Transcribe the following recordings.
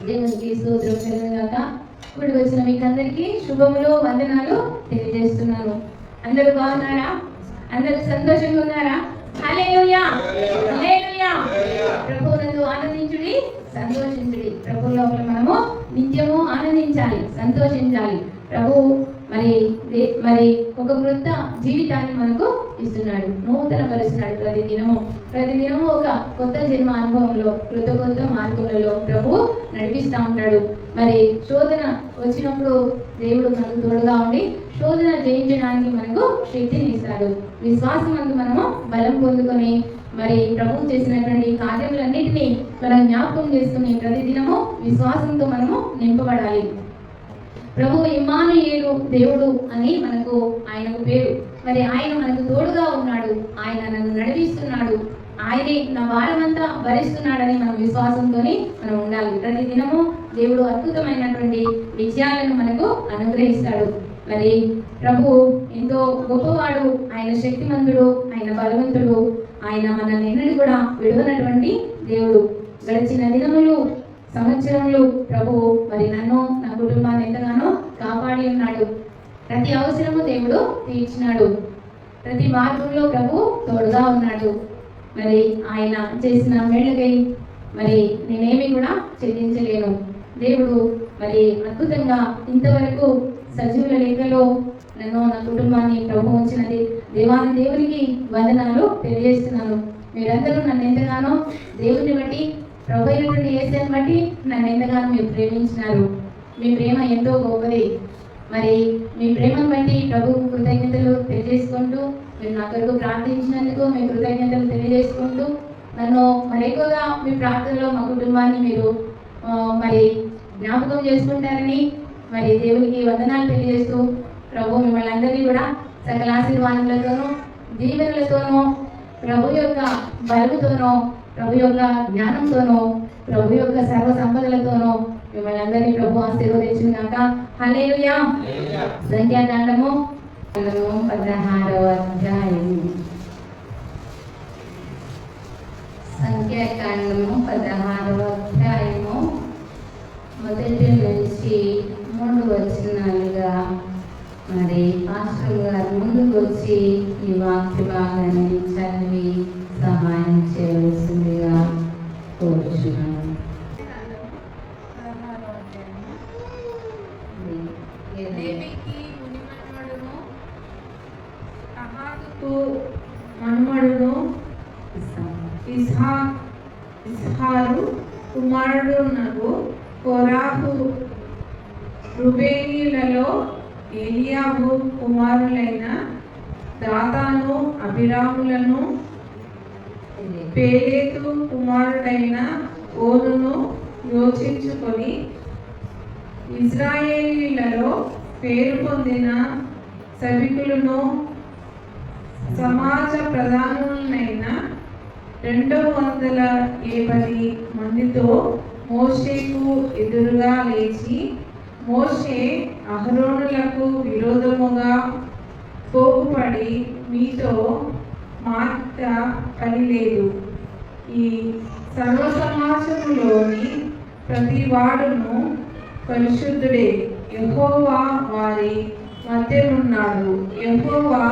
దేవునికి స్తోత్రం కలుగుగాక. ఇప్పుడు వచ్చిన మీకు అందరికీ శుభములు వందనాలు తెలియజేస్తున్నాను. అందరూ బాగున్నారా? అందరూ సంతోషంగా ఉన్నారా? హల్లెలూయా, హల్లెలూయా. ప్రభువునందు ఆనందించుడి, సంతోషించుడి. ప్రభు లోపల మనము నిత్యము ఆనందించాలి, సంతోషించాలి. ప్రభు మరి ఒక వృద్ధ జీవితాన్ని మనకు ఇస్తున్నాడు, నూతన పరుస్తున్నాడు. ప్రతిదినము ఒక కొత్త జన్మ అనుభవంలో, కొత్త మార్పులలో ప్రభు నడిపిస్తూ ఉంటాడు. మరి శోధన వచ్చినప్పుడు దేవుడు మనకు తోడుగా ఉండి శోధన జయించడానికి మనకు శక్తిని ఇస్తాడు. విశ్వాసం అందు మనము బలం పొందుకొని మరి ప్రభు చేసినటువంటి కార్యములన్నిటినీ మనం జ్ఞాపకం చేసుకుని ప్రతిదినము విశ్వాసంతో మనము నింపబడాలి. ప్రభు ఇమ్మానుయేలు దేవుడు అని మనకు ఆయనకు పేరు. మరి ఆయన మనకు తోడుగా ఉన్నాడు, ఆయన నన్ను నడిపిస్తున్నాడు, ఆయనే నా భారమంతా భరిస్తున్నాడని మనం విశ్వాసంతోనే మనం ఉండాలి. ప్రతి దినము దేవుడు అద్భుతమైనటువంటి విజయాలను మనకు అనుగ్రహిస్తాడు. మరి ప్రభు ఎంతో గొప్పవాడు, ఆయన శక్తిమంతుడు, ఆయన బలవంతుడు, ఆయన మనల్ని ఎన్నడూ కూడా విడవనటువంటి దేవుడు. గడిచిన దినములు సంవత్సరంలో ప్రభు మరి నన్ను నా కుటుంబాన్ని ఎంతగానో కాపాడి ఉన్నాడు. ప్రతి అవసరము దేవుడు తీర్చినాడు. ప్రతి మార్గంలో ప్రభు తోడుగా ఉన్నాడు. మరి ఆయన చేసిన మేళ్ళకై మరి నేనేమి కూడా చెల్లించలేను. దేవుడు మరి అద్భుతంగా ఇంతవరకు సజీవుల లెక్కలో నన్ను నా కుటుంబాన్ని ప్రభు ఉంచినది దేవాది దేవునికి వందనాలు తెలియజేస్తున్నాను. మీరందరూ నన్ను ఎంతగానో దేవుని బట్టి, ప్రభు అయినటువంటి యేసుని బట్టి నన్ను ఎంతగానో మీరు ప్రేమించినారు. మీ ప్రేమ ఎంతో గొప్పది. మరి మీ ప్రేమను బట్టి ప్రభువు కృతజ్ఞతలు తెలియజేసుకుంటూ, మీరు నా కొరకు ప్రార్థించినందుకు మీ కృతజ్ఞతలు తెలియజేసుకుంటూ, నన్ను మరి ఎక్కువగా మీ ప్రార్థనలో మా కుటుంబాన్ని మీరు మరి జ్ఞాపకం చేసుకుంటారని మరి దేవునికి వందనాలు తెలియజేస్తూ, ప్రభు మిమ్మల్ని అందరినీ కూడా సకల ఆశీర్వాదాలతోనూ దీవెనలతోనూ, ప్రభు యొక్క బలముతోనూ, ప్రభు యొక్క జ్ఞానంతోనూ, ప్రభు యొక్క సర్వ సంపదలతోనూ మిమ్మల్ని అందరినీ ప్రభు ఆశీర్వదించును గాక. హల్లెలూయా. సంఖ్యాకాండము 16వ అధ్యాయము. సంఖ్యాకాండము 16వ అధ్యాయము మొదటి నుంచి 3 వచనాలుగా మరి పాస్టర్ గారు ముందుకు వచ్చి ఈ వాక్య భాగాన్ని చదివి సహాయం చేయవలసిందిగా కోరుచున్నాను. మనుమడును ఇస్హారు కుమారుడునగు కోరాహు, రుబేనీయులలో ఏలియాబు కుమారులైన దాతాను, అభిరాములను, పేలేతు కుమారుడైన ఓనును యోచించుకొని ఇజ్రాయేలీలలో పేరు పొందిన సభికులను, సమాజ ప్రధానులైన 270 మందితో మోషేకు ఎదురుగా లేచి, మోషే అహరోనులకు విరోధముగా పోగుపడి మీతో మాట పనిలేదు. ఈ సర్వసమాజములోని ప్రతి వాడును పరిశుద్ధుడే, యెహోవా వారి మధ్యనున్నాడు. యెహోవా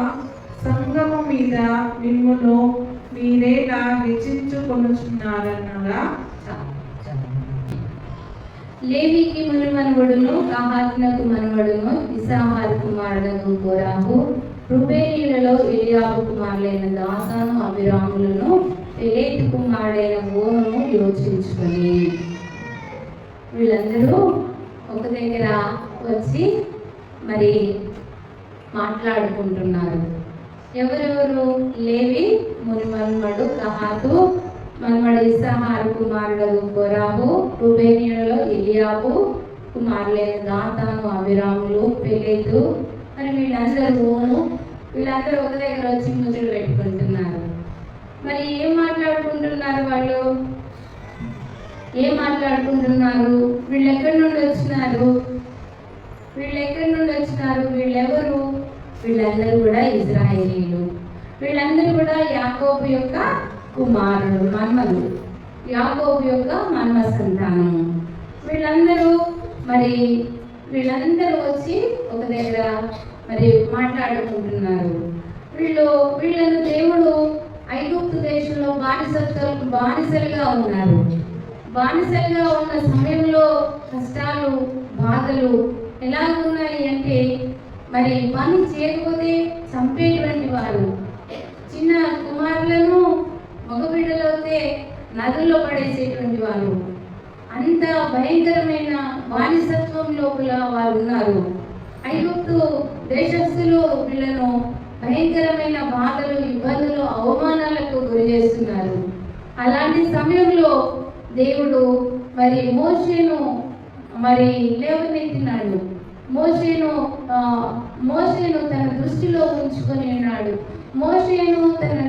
సంగము మీద మిమ్మును మీరేలా హెచ్చించుకొనుచున్నారనగా, లేవీకి మనుమనుడును, కహాతునకు మనుమడును ఇస్సాహారు కుమారుడను కోరాహు, రుబేనీయులలో ఎలియాబు కుమారులైన దాతాను, అభిరాములను, పెలేతు కుమారుడైన ఓనును యోచించుకొని. వీళ్ళందరూ ఒక దగ్గర వచ్చి మరి మాట్లాడుకుంటున్నారు. ఎవరెవరు? లేవి మనుమడు కహాతు, మనుమడు ఇస్సాహారు కుమారుడు కోరాహు, రుబేనీయులలో ఎలియాబు కుమారులైన దాతాను, అభిరాములు, పెలేతు. మరి వీళ్ళందరూ ఒక దగ్గర వచ్చి ముచ్చట్లు పెట్టుకుంటున్నారు. మరి ఏం మాట్లాడుకుంటున్నారు వాళ్ళు? ఏం మాట్లాడుకుంటున్నారు? వీళ్ళు ఎక్కడి నుండి వచ్చినారు? వీళ్ళెవరు? వీళ్ళందరూ కూడా ఇజ్రాయేలీలు. వీళ్ళందరూ కూడా యాకోబు యొక్క కుమారుడు, మన్మలు, యాకోబు యొక్క మన్మ సంతానము. వీళ్ళ మరి వీళ్ళందరూ వచ్చి ఒక దగ్గర మరి మాట్లాడుకుంటున్నారు. వీళ్ళను దేవుడు ఐగుప్తు దేశంలో బానిసలుగా ఉన్నారు. బానిసలుగా ఉన్న సమయంలో కష్టాలు, బాధలు ఎలా ఉన్నాయి అంటే, మరి పని చేయకపోతే చంపేటువంటి వారు, చిన్న కుమారులను మగబిడ్డలు అయితే నదుల్లో పడేసేటువంటి వారు, అంత భయంకరమైన బానిసత్వం లోపల వారు ఉన్నారు. ఐగుప్తు దేశస్థులు వీళ్ళను భయంకరమైన బాధలు, ఇబ్బందులు, అవమానాలకు గురి చేస్తున్నారు. అలాంటి సమయంలో దేవుడు మరి మోషేను మరి లేవనెత్తినాడు. మోషేను తన దృష్టిలో ఉంచుకొని ఉన్నాడు. మోషేను తన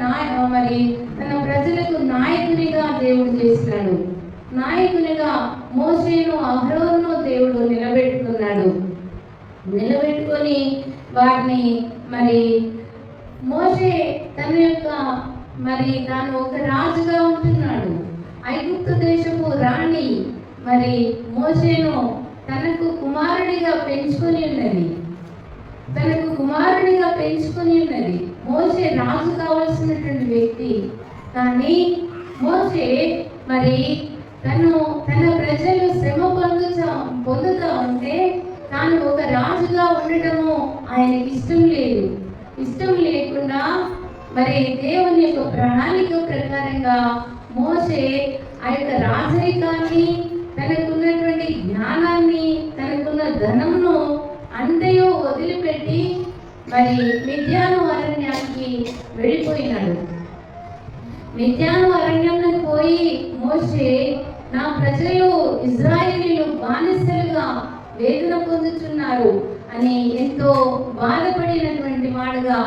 ప్రజలకు నాయకునిగా దేవుడు చేసినాడు. నాయకునిగా మోషేను, అహరోను దేవుడు నిలబెట్టుకొని వారిని మరి మోషే తాను ఒక రాజుగా ఉంటున్నాడు. ఐగుప్తు దేశపు రాణి మరి మోషేను తనకు కుమారుడిగా పెంచుకొని ఉన్నది. మోషే రాజు కావాల్సినటువంటి వ్యక్తి. కానీ మోషే మరి తన ప్రజలు శ్రమ పొందుతా ఉంటే తాను ఒక రాజుగా ఉండటము ఆయనకి ఇష్టం లేకుండా మరి దేవుని యొక్క ప్రణాళిక ప్రకారంగా మోషే ఆ యొక్క రాజరికాన్ని, తనకున్నటువంటి జ్ఞానాన్ని, తనకున్న ధనమును అంతయో వదిలిపెట్టి మరి మిద్యాను అరణ్యానికి వెళ్ళిపోయినాడు. మిద్యాను అరణ్యంలోకి పోయి మోషే, నా ప్రజలు ఇజ్రాయేలీలు బానిసలుగా వేదన పొందుతున్నారు అని ఎంతో బాధపడినటువంటి వాడుగా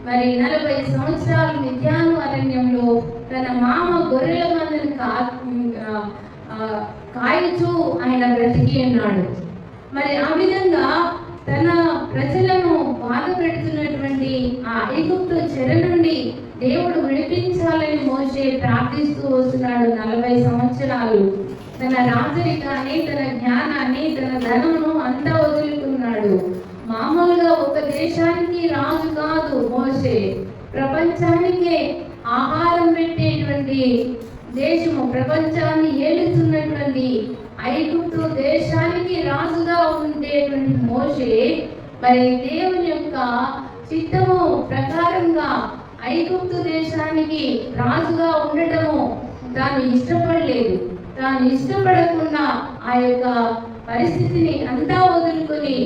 మరి 40 సంవత్సరాలు మిద్యాను అరణ్యంలో తన మామ గొర్రెల మందను కాయుచూ ఆయన బ్రతికి ఉన్నాడు. మరి ఆ విధంగా తన ప్రజలను బాధ పెడుతున్నటువంటి ఆ ఐగుప్తు చెర నుండి దేవుడు విడిపించాలని మోషే ప్రార్థిస్తూ వస్తున్నాడు. 40 సంవత్సరాలు తన రాజరికాన్ని, తన జ్ఞానాన్ని, తన ధనమును అంతా వదులుకున్నాడు. మామూలుగా ఒక దేశానికి రాజు కాదు మోషే, ప్రపంచానికే ఆహారం పెట్టేటువంటి దేశము, ప్రపంచాన్ని ఏలుతున్నటువంటి ఐగుప్తు దేశానికి రాజుగా ఉండేటువంటి మోషే మరి దేవుని యొక్క చిత్తము ప్రకారంగా ఐగుప్తు దేశానికి రాజుగా ఉండటము తాను ఇష్టపడలేదు. తాను ఇష్టపడకుండా ఆ యొక్క పరిస్థితిని అంతా వదులుకొని,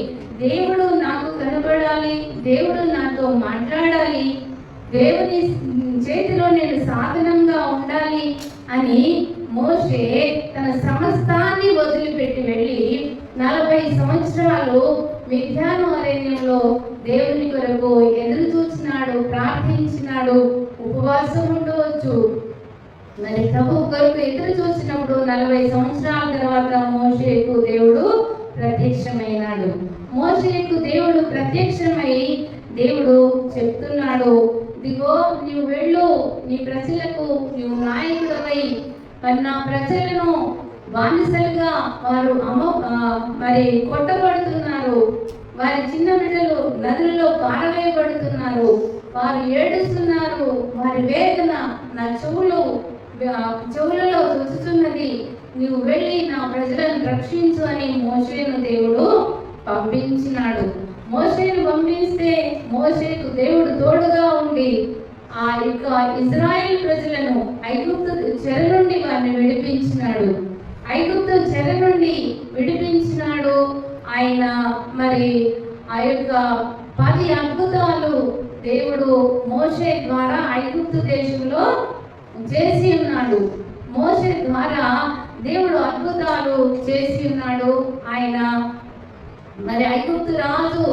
దేవుడు నాకు కనబడాలి, దేవుడు నాతో మాట్లాడాలి, దేవుని చేతిలో నేను సాధనంగా ఉండాలి అని మోషే తన సమస్తాన్ని వదిలిపెట్టి వెళ్ళి 40 సంవత్సరాలు మిద్యాను అరణ్యంలో దేవుని కొరకు ఎదురు చూసినాడు, ప్రార్థించినాడు. ఉపవాసం ఉండవచ్చు. మరి ప్రభు కొరకు ఎదురు చూసినప్పుడు 40 సంవత్సరాల తర్వాత మోషేకు దేవుడు ప్రత్యక్షమైనాడు. మోషేకు దేవుడు ప్రత్యక్షమై దేవుడు చెప్తున్నాడు, ఇదిగో నీవు వెళ్ళు, నీ ప్రజలకు నీవు నాయకుడవై మరి నా ప్రజలను బానిసలుగా వారు మరి కొట్టబడుతున్నారు, వారి చిన్న బిడ్డలు నదులలో పారవేయబడుతున్నారు, వారు ఏడుస్తున్నారు, వారి వేదన నా చెవులలో రుచుతున్నది, నీవు వెళ్ళి నా ప్రజలను రక్షించు అని మోషేను దేవుడు పంపించినాడు. మోషేను పంపిస్తే మోషేకు దేవుడు తోడుగా ఉండి ఆ యొక్క ఇజ్రాయేల్ ప్రజలను ఐగుప్తు చెర నుండి వారిని విడిపించినాడు. ఆయన మరి ఆ యొక్క 10 అద్భుతాలు దేవుడు మోషే ద్వారా ఐగుప్తు దేశంలో చేసి ఉన్నాడు. మోషే ద్వారా దేవుడు అద్భుతాలు చేసి ఉన్నాడు. ఆయన మరి ఐగుప్తు రాజు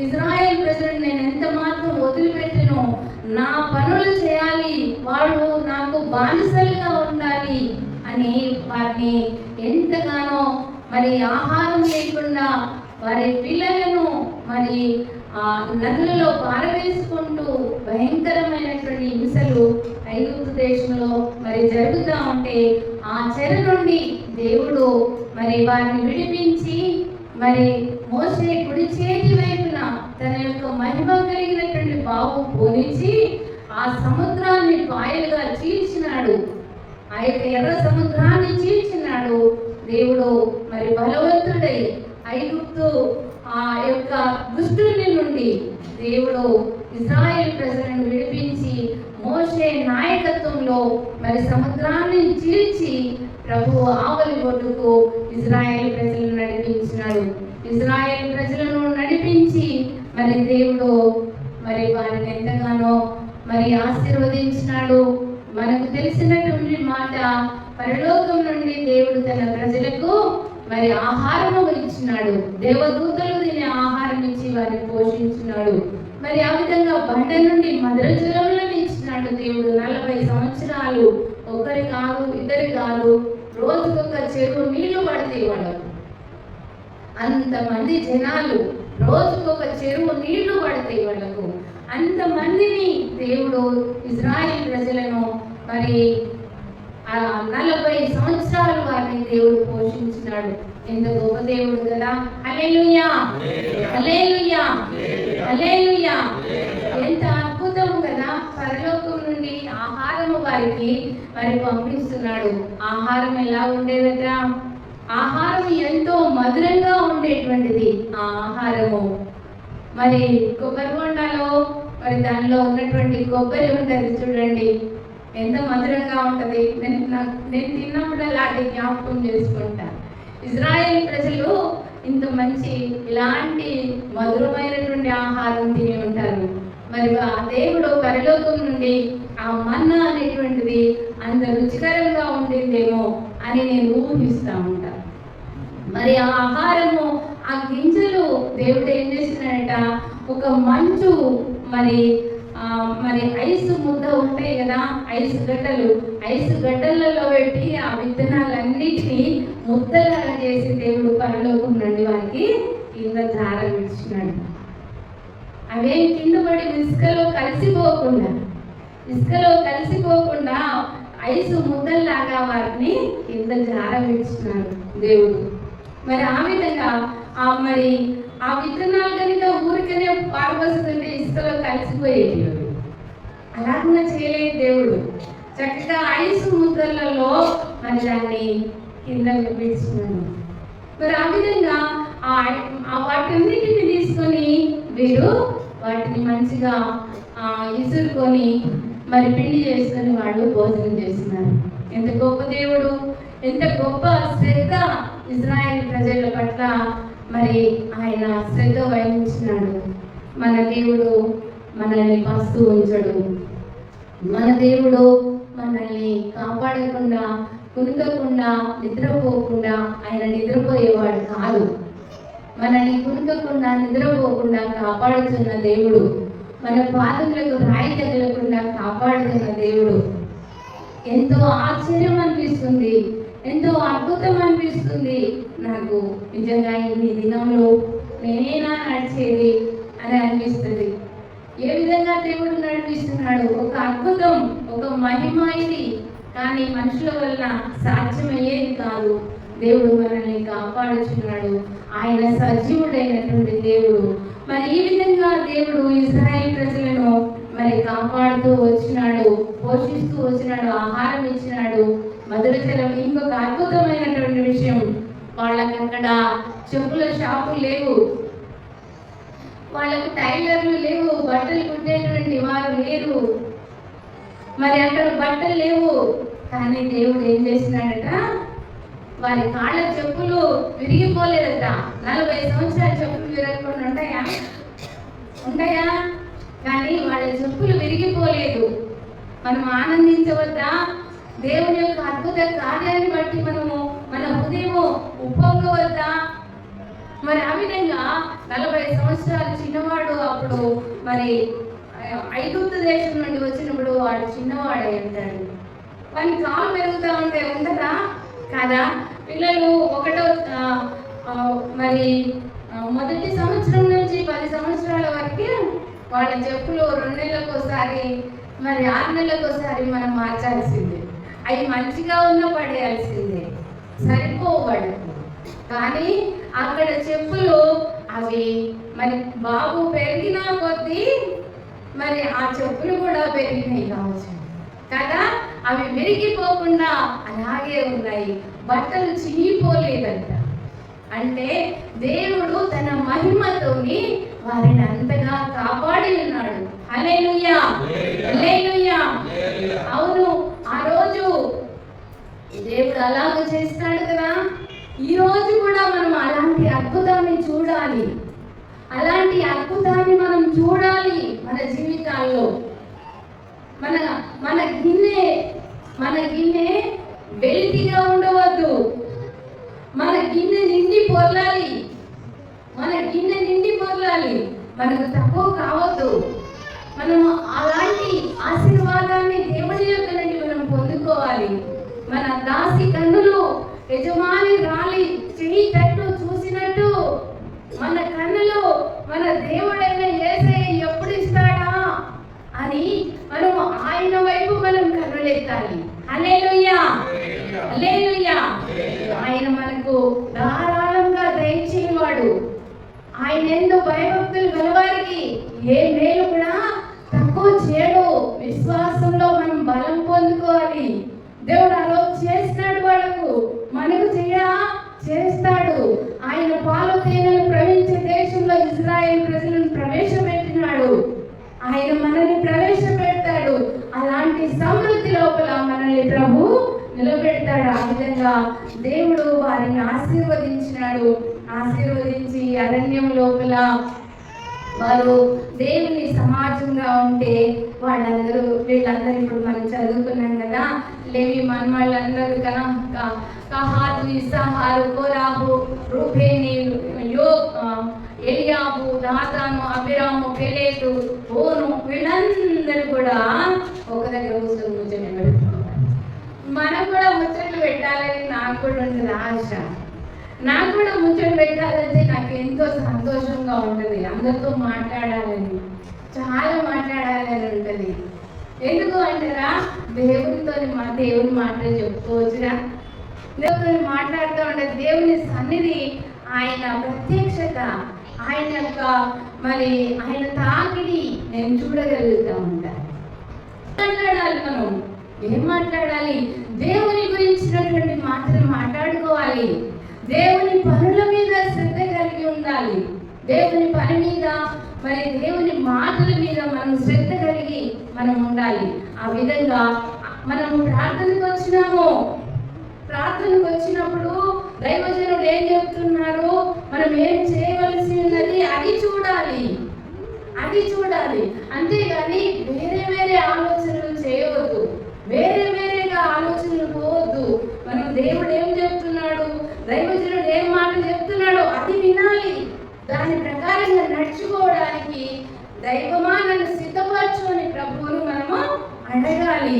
ఇజ్రాయేల్ ప్రజలను నేను ఎంత మాత్రం వదిలిపెట్టను, నా పనులు చేయాలి, వాడు నాకు బానిసలుగా ఉండాలి అని వారిని ఎంతగానో మరి ఆహారం లేకుండా వారి పిల్లలను మరి నదులలో పారవేసుకుంటూ భయంకరమైనటువంటి హింసలు ఐగుప్తు దేశంలో మరి జరుగుతూ ఉంటే ఆ చెర నుండి దేవుడు మరి వారిని విడిపించి మరి మోషే కుడి చేతి వైపున తన యొక్క మహిమ కలిగినటువంటి బావు పోనించి ఆ సముద్రాన్ని పాయలుగా చీల్చినాడు. ఆ యొక్క ఎర్ర సముద్రాన్ని చీల్చినాడు. దేవుడు మరి బలవంతుడై ఐగుప్తు ఆ యొక్క దుష్టుని నుండి దేవుడు ఇశ్రాయేలు ప్రజలను విడిపించి మోషే నాయకత్వంలో మరి సముద్రాన్ని చీల్చి ప్రభు ఆవలి ఒడ్డుకు ఇశ్రాయేలు ప్రజలను నడిపించినాడు. ఇశ్రాయేలు ప్రజలను నడిపించి మరి దేవుడు మరి వారిని ఎంతగానో మరి ఆశీర్వదించినాడు. మనకు తెలిసినటువంటి మాట, పరలోకం నుండి దేవుడు తన ప్రజలకు మరి ఆహారము ఇచ్చినాడు. దేవదూతలు దీని ఆహారం ఇచ్చి వారిని పోషించినాడు. మరి ఆ విధంగా బండ నుండి మధుర జలములను ఇచ్చినాడు దేవుడు. 40 సంవత్సరాలు ఒకరి కాదు ఇద్దరి కాదు, రోజుకొక చెరువు నీళ్లు పడతాయి వాళ్ళకు. అంతమంది జనాలు, రోజుకొక చెరువు నీళ్లు పడతాయి వాళ్ళకు. అంతమందిని దేవుడు ఇశ్రాయేలు ప్రజలను మరి 40 సంవత్సరాలు వారిని దేవుడు పోషించినాడు. ఎంత గొప్ప దేవుడు కదా. హల్లెలూయా, హల్లెలూయా, హల్లెలూయా. ఎంత అద్భుతం కదా. పరలోకం నుండి ఆహారము వారికి మరి పంపిస్తున్నాడు. ఆహారం ఎలా ఉండేదట? ఆహారం ఎంతో మధురంగా ఉండేటువంటిది. ఆ ఆహారము మరి కొబ్బరి బొండాలో మరి దానిలో ఉన్నటువంటి కొబ్బరి ఉంటుంది చూడండి, ఎంత మధురంగా ఉంటుంది. నేను తిన్నప్పుడల్లా అది జ్ఞాపకం చేసుకుంటా. ఇశ్రాయేలు ప్రజలు ఇంత మంచి ఇలాంటి మధురమైనటువంటి ఆహారం తిని ఉంటారు. మరి ఆ దేవుడు పరలోకం నుండి ఆ మన్నా అనేటువంటిది అంత రుచికరంగా ఉండిందేమో అని నేను ఊహిస్తూ ఉంటాను. మరి ఆ ఆహారము, ఆ గింజలు దేవుడు ఏం చేసినాడట, ఒక మంచు మరి ఐసు ముద్ద ఉంటాయి కదా, ఐసు గడ్డలలో పెట్టి ఆ విత్తనాలన్నిటినీ ముద్దలాగా చేసి దేవుడు పరలోకం నుండి వారికి కింద జార విడిచినాడు. అవేం కింద పడి ఇసుకలో కలిసిపోకుండా ఐసు ముద్దల్లాగా వారిని కింద జార విడిచినాడు దేవుడు. మరి ఆ విధంగా మరి ఆ విత్తనాలు కనుక ఊరికనే పారబోస్తుంటే ఇసుకలో కలిసిపోయేది. అలాగన్నా చేయలేదు దేవుడు. చక్కగా ఐసు ముద్దలలో మరి దాన్ని కింద విడిచినాడు. మరి ఆ విధంగా వాటన్నిటిని తీసుకొని వీరు వాటిని మంచిగా ఇసురుకొని మరి పిండి చేసుకొని వాళ్ళు భోజనం చేస్తున్నారు. ఎంత గొప్ప దేవుడు, ఎంత గొప్ప శ్రద్ధ ఇశ్రాయేలు ప్రజల పట్ల మరి ఆయన శ్రద్ధ వహించినాడు. మన దేవుడు మనల్ని పస్తూ ఉంచడు. మన దేవుడు మనల్ని కాపాడకుండా, కునుకకుండా, నిద్రపోకుండా ఆయన నిద్రపోయేవాడు కాదు. మనల్ని కునుకకుండా, నిద్రపోకుండా కాపాడుతున్న దేవుడు, మన పాదములకు రాయి తగలకుండా కాపాడుతున్న దేవుడు. ఎంతో ఆశ్చర్యం అనిపిస్తుంది, ఎంతో అద్భుతం అనిపిస్తుంది. నాకు నిజంగా ఈ దినంలో నేనేనా నడిచేది అని అనిపిస్తుంది. ఏ విధంగా దేవుడు నడిపిస్తున్నాడు, ఒక అద్భుతం, ఒక మహిమ ఇది. కానీ మనుషుల వల్ల సాధ్యమయ్యేది కాదు. దేవుడు మనల్ని కాపాడుచున్నాడు. ఆయన సజీవుడైనటువంటి దేవుడు. మరి ఈ విధంగా దేవుడు ఇశ్రాయేలు ప్రజలను మరి కాపాడుతూ వచ్చినాడు, పోషిస్తూ వచ్చినాడు, ఆహారం ఇచ్చినాడు, మధుర జలం. ఇంకొక అద్భుతమైనటువంటి విషయం, వాళ్ళకి అక్కడ చెప్పుల షాపులు లేవు, వాళ్ళకు టైలర్లు లేవు, బట్టలు కుట్టేటువంటి వారు లేరు. మరి అక్కడ బట్టలు లేవు. కానీ దేవుడు ఏం చేసినాడట, వారి కాళ్ళ చెప్పులు విరిగిపోలేదట. 40 సంవత్సరాల చెప్పులు విరగకుండా ఉంటాయా? కానీ వాళ్ళ చెప్పులు విరిగిపోలేదు. మనం ఆనందించవద్దా? దేవుని యొక్క అద్భుత కార్యాన్ని బట్టి మన హృదయం ఉప్పొంగవద్దా? మరి ఆ విధంగా 40 సంవత్సరాలు చిన్నవాడు అప్పుడు మరి ఐగుప్తు దేశం నుండి వచ్చినప్పుడు వాడు చిన్నవాడై ఉంటాడు. వాని కాలు పెరుగుతూ ఉంటే ఉండదా? కాదా? పిల్లలు మరి మొదటి సంవత్సరం నుంచి 10 సంవత్సరాల వరకు వాళ్ళ చెప్పులు 2 నెలలకు ఒకసారి, మరి 6 నెలలకు ఒకసారి మనం మార్చాల్సిందే. అవి మంచిగా ఉన్న పడేయాల్సిందే, సరిపోవు వాళ్ళకు. కానీ అక్కడ చెప్పులు అవి మరి బాబు పెరిగిన కొద్దీ మరి ఆ చెప్పులు కూడా పెరిగినాయి కావచ్చు కదా, అవి విరిగిపోకుండా అలాగే ఉన్నాయి, బట్టలు చినిగిపోలేదంట. అంటే దేవుడు తన మహిమతోని వారిని అంతగా కాపాడి ఉన్నాడు. హల్లెలూయా, హల్లెలూయా. అవును, ఆ రోజు దేవుడు అలాగ చేస్తాడు కదా. ఈ రోజు కూడా మనం అలాంటి అద్భుతాన్ని చూడాలి, అలాంటి అద్భుతాన్ని మనం చూడాలి మన జీవితాల్లో. మన గిన్నె వెలితిగా ఉండవద్దు, మన గిన్నె నిండి పొర్లాలి, మనకు తక్కువ కావద్దు. మనము అలాంటి ఆశీర్వాదాన్ని దేవుడి యొక్క నుండి మనం పొందుకోవాలి. మన దాసి కన్నులు యజమాని రాలి చెయ్యి తట్టు చూసినట్టు మన కన్నులు మన దేవుడైన యేసయ్య ఎప్పుడు ఇస్తాడా అని మనం ఆయన వైపు మనం కన్నులెత్తాలి. హల్లెలూయా, హల్లెలూయా. ఆయన మనకు ధారాళంగా దయచేవాడు. ఆయన ఎందు భయభక్తులు గలవారికి ఏ మేలు కూడా తక్కువ చేయడు. విశ్వాసంలో మనం బలం పొందుకోవాలి. దేవుడు అలా చేస్తాడు, వాళ్ళకు మనకు చేస్తాడు. ఆయన పాలు తేనెలు ప్రవహించే దేశంలో ఇజ్రాయేల్ ప్రజలను ప్రవేశపెట్టినాడు. ఆయన మనల్ని ప్రవేశపెడతాడు. అలాంటి సమృద్ధి లోపల మనల్ని ప్రభు నిలబెడతాడు. ఆ విధంగా దేవుడు వారిని ఆశీర్వదించి అరణ్యం లోపల వారు దేవుని సమాజంగా ఉంటే వీళ్ళందరూ ఇప్పుడు మనం చదువుకున్నాం కదా, లేవి మనవాళ్ళందరూ కహాతు, ఇస్సాహారు, కోరాహు, రూబేనీలు, ఎలియాబు, దాతాను, అబిరాము, పెలేతు, ఓను, వీళ్ళందరూ కూడా ఒక దగ్గర కూర్చొని ముచ్చట్లు పెట్టుకుంటారు. మనం కూడా ముచ్చట్లు పెట్టాలని నాకు కూడా ఉంటుంది ఆశ. నాకు కూడా ముచ్చట్లు పెట్టాలంటే నాకు ఎంతో సంతోషంగా ఉంటుంది. అందరితో మాట్లాడాలని, చాలా మాట్లాడాలని ఉంటుంది. ఎందుకు అంటారా, దేవుని మాటలు చెప్పుకోవచ్చురా. దేవుడితో మాట్లాడుతూ ఉంటుంది. దేవుని సన్నిధి, ఆయన ప్రత్యక్షత, ఆయన యొక్క ఆయన తాకిడి నేను చూడగలుగుతూ ఉంటాను. మాట్లాడాలి, మనం ఏం మాట్లాడాలి? దేవుని గురించినటువంటి మాటలు మాట్లాడుకోవాలి. దేవుని పనుల మీద శ్రద్ధ కలిగి ఉండాలి. దేవుని పని మీద దేవుని మాటల మీద మనం శ్రద్ధ కలిగి మనం ఉండాలి. ఆ విధంగా మనము ప్రార్థనకు వచ్చినప్పుడు దైవజనుడు ఏం చెప్తున్నారు, మనం ఏం చేయవలసి ఉన్నది అది చూడాలి. అంతేగాని వేరే ఆలోచనలు చేయవద్దు, వేరేగా ఆలోచనలు పోవద్దు. మనం దేవుడు ఏం చెప్తున్నాడు, దైవజనుడు ఏం మాట చెప్తున్నాడో అది వినాలి. దాని ప్రకారంగా నడుచుకోవడానికి దైవమా నన్ను సిద్ధపరచు అని ప్రభువును మనము అడగాలి.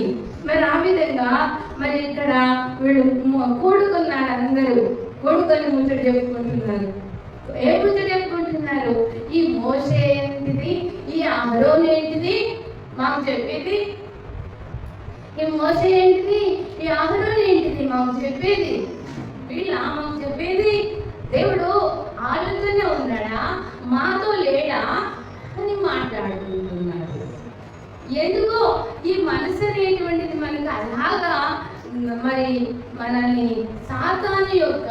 ఆ విధంగా ఇక్కడ వీళ్ళు కూడుకున్నారు, అందరూ కూడుకొని ముచ్చట చెప్పుకుంటున్నారు. ఏ ముచ్చట చెప్పుకుంటున్నారు? ఈ మోషే ఏంటిది, ఈ అహరోను ఏంటిది మాకు చెప్పేది, ఈ మోషే ఏంటిది, ఈ అహరోను ఏంటిది మాకు చెప్పేది, వీళ్ళ మాకు చెప్పేది. దేవుడు వాళ్ళతోనే ఉన్నాడా, మాతో లేడా అని మాట్లాడుకుంటున్నారు. ఎందుకో ఈ మనసు అనేటువంటిది మనకు అలాగా మనల్ని సాతాను యొక్క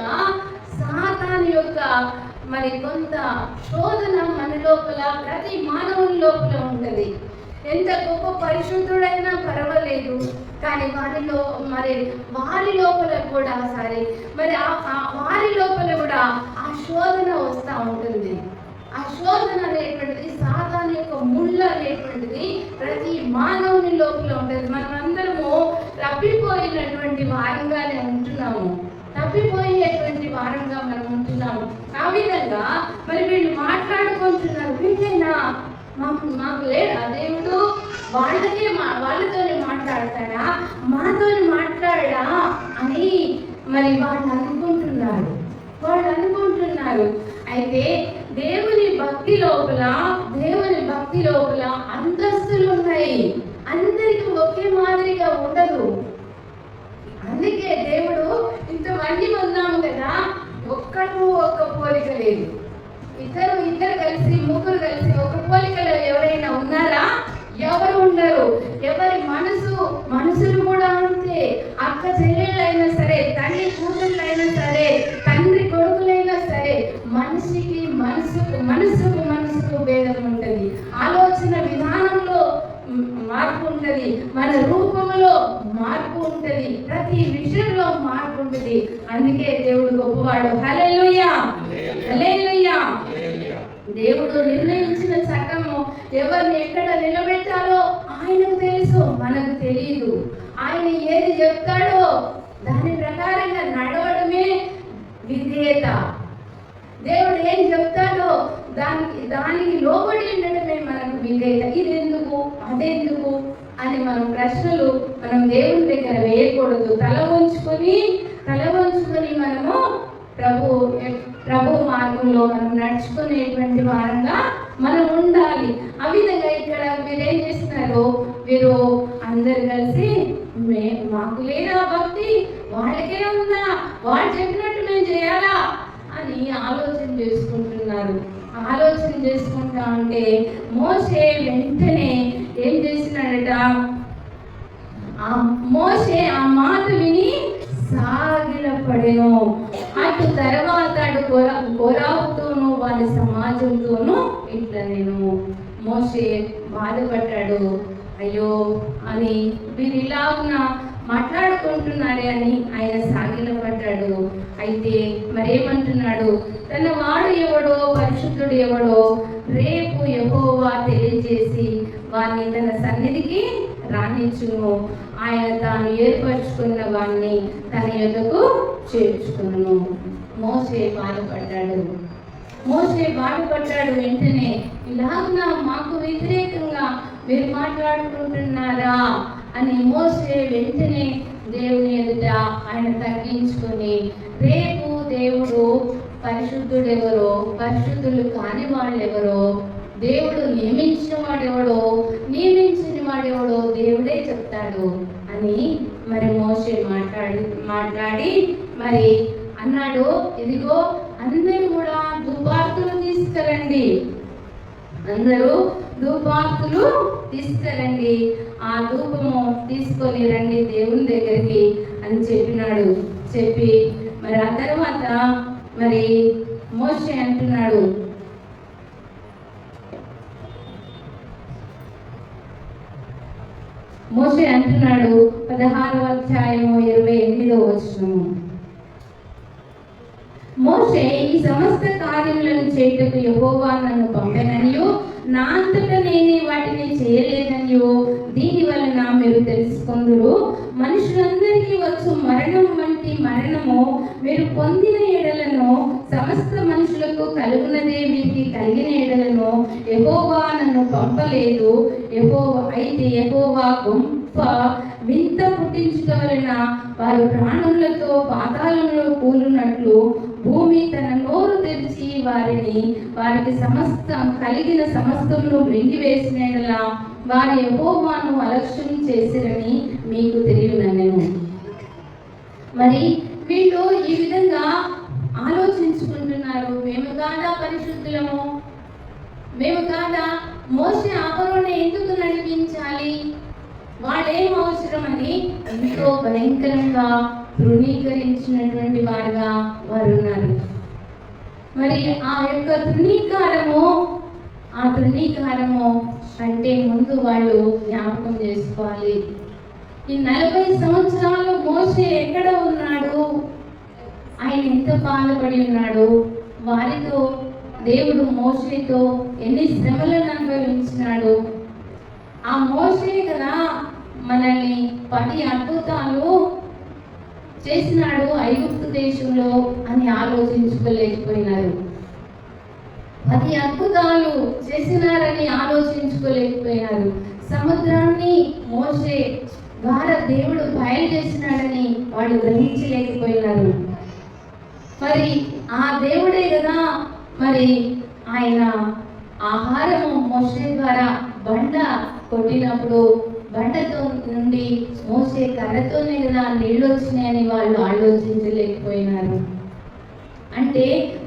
కొంత శోధన మన లోపల, ప్రతి మానవుని లోపల ఉంటుంది. ఎంత గొప్ప పరిశుద్ధుడైనా పర్వాలేదు, కానీ వారి లోపల కూడా వారి లోపల కూడా ఆ శోధన వస్తూ ఉంటుంది. ఆ శోధన అనేటువంటిది, సాతాను యొక్క ముళ్ళ అనేటువంటిది ప్రతి మానవుని లోపల ఉంటుంది. మనం అందరము తప్పిపోయినటువంటి వారంగానే ఉంటున్నాము, మనం ఉంటున్నాము. ఆ విధంగా వీళ్ళు మాట్లాడుకుంటున్నారు. వీళ్ళైనా మాకు లేడా దేవుడు, వాళ్ళతోనే మాట్లాడతాడా, మాతోనే మాట్లాడా అని వాళ్ళు అనుకుంటున్నారు. అయితే దేవుని భక్తి లోపల అంతస్తులు ఉన్నాయి. అందరికి ఒకే మాదిరిగా ఉండదు. అందుకే దేవుడు ఇంతమంది ఉన్నాము కదా, ఒక్కటి లేదు. ఇద్దరు కలిసి ముగ్గురు కలిసి ఒక పోలికలో ఎవరైనా ఉన్నారా? ఎవరు ఉండరు. ఎవరి మనసులు కూడా అంతే. అక్క చెల్లెళ్ళైనా సరే, తల్లి కూతుళ్ళైనా సరే, తండ్రి కొడుకులైనా సరే, మనిషికి మనసుకు భేదం ఉంటుంది. ఆలోచన విధానంలో మార్పు ఉంటుంది, మన రూపంలో మార్పు ఉంటుంది, ప్రతి విషయంలో మార్పు ఉంటుంది. అందుకే దేవుడు గొప్పవాడు. హల్లెలూయా, హల్లెలూయా. దేవుడు నిర్ణయించిన చట్టము ఎవరిని ఎక్కడ నిలబెట్టాలో ఆయనకు తెలుసు, మనకు తెలియదు. ఆయన ఏది చెప్తాడో దాని ప్రకారంగా నడవడమే విధేయత. దేవుడు ఏం చెప్తాడో దానికి లోబడి ఉండడమే మనకు విధేయత. ఇదెందుకు, అదెందుకు అని ప్రశ్నలు మనం దేవుని దగ్గర వేయకూడదు. తల వంచుకొని మనము ప్రభు మార్గంలో మనం నడుచుకునేటువంటి వారంగా మనం ఉండాలి. ఆ విధంగా ఇక్కడ మీరేం చేస్తున్నారు? మీరు అందరు కలిసి మాకు లేదా భక్తి, వాళ్ళకే ఉందా, వాళ్ళు చెప్పినట్టు మేము చేయాలా అని ఆలోచన చేసుకుంటా ఉంటే మోషే వెంటనే ఏం చేసినాడట? మోషే ఆ మాట విని సాగిలపడెను. అటు తర్వాత కోరాహుతోనూ వారి సమాజంతోనూ ఇట్లా నేను మోషే బాధపడ్డాడు. అయ్యో అని వీరు ఇలాగున మాట్లాడుకుంటున్నారే అని ఆయన సాగిలపడ్డాడు. అయితే మరేమంటున్నాడు? తన వాడు ఎవడో, పరిశుద్ధుడు ఎవడో రేపు యెహోవా తెలియజేసి వారిని తన సన్నిధికి రాణించును. ఆయన తాను ఏర్పరచుకున్న వారిని తన యొద్దకు చేర్చుకును. మోషే బాధపడ్డాడు. వెంటనే ఇలాగున మాకు వ్యతిరేకంగా మీరు మాట్లాడుకుంటున్నారా అని మోషే వెంటనే దేవుని ఎదుట ఆయన తగ్గించుకొని, రేపు దేవుడు పరిశుద్ధుడెవరో, పరిశుద్ధులు కాని వాళ్ళెవరో, దేవుడు నియమించిన వాడెవడో దేవుడే చెప్తాడు అని మోషే మాట్లాడి అన్నాడు. ఇదిగో అందరూ కూడా ధూపార్తులు తీసుకురండి, ఆ ధూపము తీసుకొని రండి దేవుని దగ్గరికి అని చెప్పినాడు. చెప్పి ఆ తర్వాత మోషే అంటున్నాడు, 16వ అధ్యాయము 28వ వచనము, మోషే ఈ సమస్త కార్యములను చేయుటకు యెహోవా నన్ను పంపెననియు నా అంతటా నేనే వాటిని చేయలేదనియు దీని వలన మీరు తెలుసుకొందురు. మనుషులందరికీ వచ్చు మరణం వంటి మరణము మీరు పొందిన ఎడలను సమస్త మనుషులకు కలుగునదే వీరికి కలిగిన ఎడలను యెహోవా నన్ను పంపలేదు. యెహోవా గొప్ప వింత పుట్టించుట వలన వారు ప్రాణులతో పాతాళంలో కూలినట్లు భూమి తన నోరు తెరిచి వారికి కలిగిన సమస్తమును మింగివేసినలా వారి యెహోవాను అలక్ష్యం చేసిరని మీకు తెలియనెను. వీళ్ళు ఈ విధంగా ఆలోచించుకుంటున్నారు. మేము కాదా పరిశుద్ధులము? మేము కాదా? మోషే అహరోను ఎందుకు నడిపించాలి? వాళ్ళేం అవసరమని ఎంతో భయంకరంగా తృణీకరించినటువంటి వారుగా వారు ఉన్నారు. ఆ యొక్క తృణీకారము అంటే ముందు వాళ్ళు జ్ఞాపకం చేసుకోవాలి. ఈ 40 సంవత్సరాలు మోషే ఎక్కడ ఉన్నాడు? ఆయన ఎంత బాధపడి ఉన్నాడు? వారితో దేవుడు మోషేతో ఎన్ని శ్రమలను అనుభవించినాడు? ఆ మోషే కదా మనల్ని 10 అద్భుతాలు చేసినాడు ఐగుప్తు దేశంలో అని ఆలోచించుకోలేకపోయినారు. 10 అద్భుతాలు చేసినారని ఆలోచించుకోలేకపోయినారు. సముద్రాన్ని మోషే ద్వారా దేవుడు బయలు చేసినాడని వాడు గ్రహించలేకపోయినారు. ఆ దేవుడే కదా ఆయన ఆహారము మోషే ద్వారా బండ కొట్టినప్పుడు బండతో నుండి మోసే కర్రతోనే కదా నీళ్ళు వచ్చినాయని వాళ్ళు ఆలోచించలేకపోయినారు. అంటే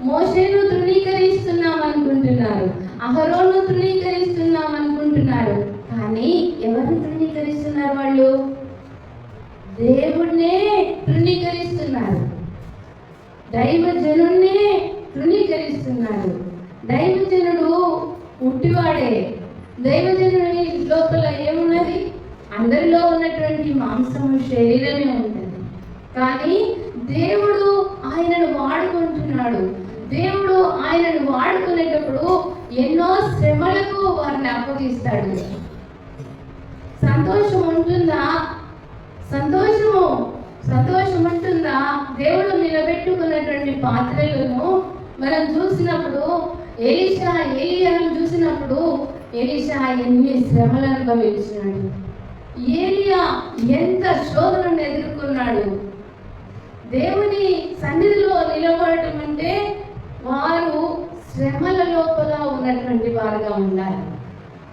మోషేను తృణీకరిస్తున్నాం అనుకుంటున్నారు, అహరోను తృణీకరిస్తున్నాం అనుకుంటున్నారు. కానీ ఎవరిని తృణీకరిస్తున్నారు? వాళ్ళు దేవుణ్ణే తృణీకరిస్తున్నారు, దైవజనుణ్ణే తృణీకరిస్తున్నారు. దైవజనుడు ఉట్టివాడే. దైవజనుడి లోపల ఏమున్నది? అందరిలో ఉన్నటువంటి మాంసము, శరీరమే ఉంటుంది. కానీ దేవుడు ఆయనను వాడుకుంటున్నాడు. దేవుడు ఆయనను వాడుకునేటప్పుడు ఎన్నో శ్రమలకు వారిని అప్పగిస్తాడు. సంతోషం ఉంటుందా? సంతోషం ఉంటుందా? దేవుడు నిలబెట్టుకున్నటువంటి పాత్రలను మనం చూసినప్పుడు, ఎలీయాను చూసినప్పుడు ఎలీషా ఎన్ని శ్రమలు అనుభవించినాడు, ఏలియా ఎంత శోధనను ఎదుర్కొన్నాడు. దేవుని సన్నిధిలో నిలబడటం అంటే వారు శ్రమల లోపల ఉన్నటువంటి వారుగా ఉండాలి.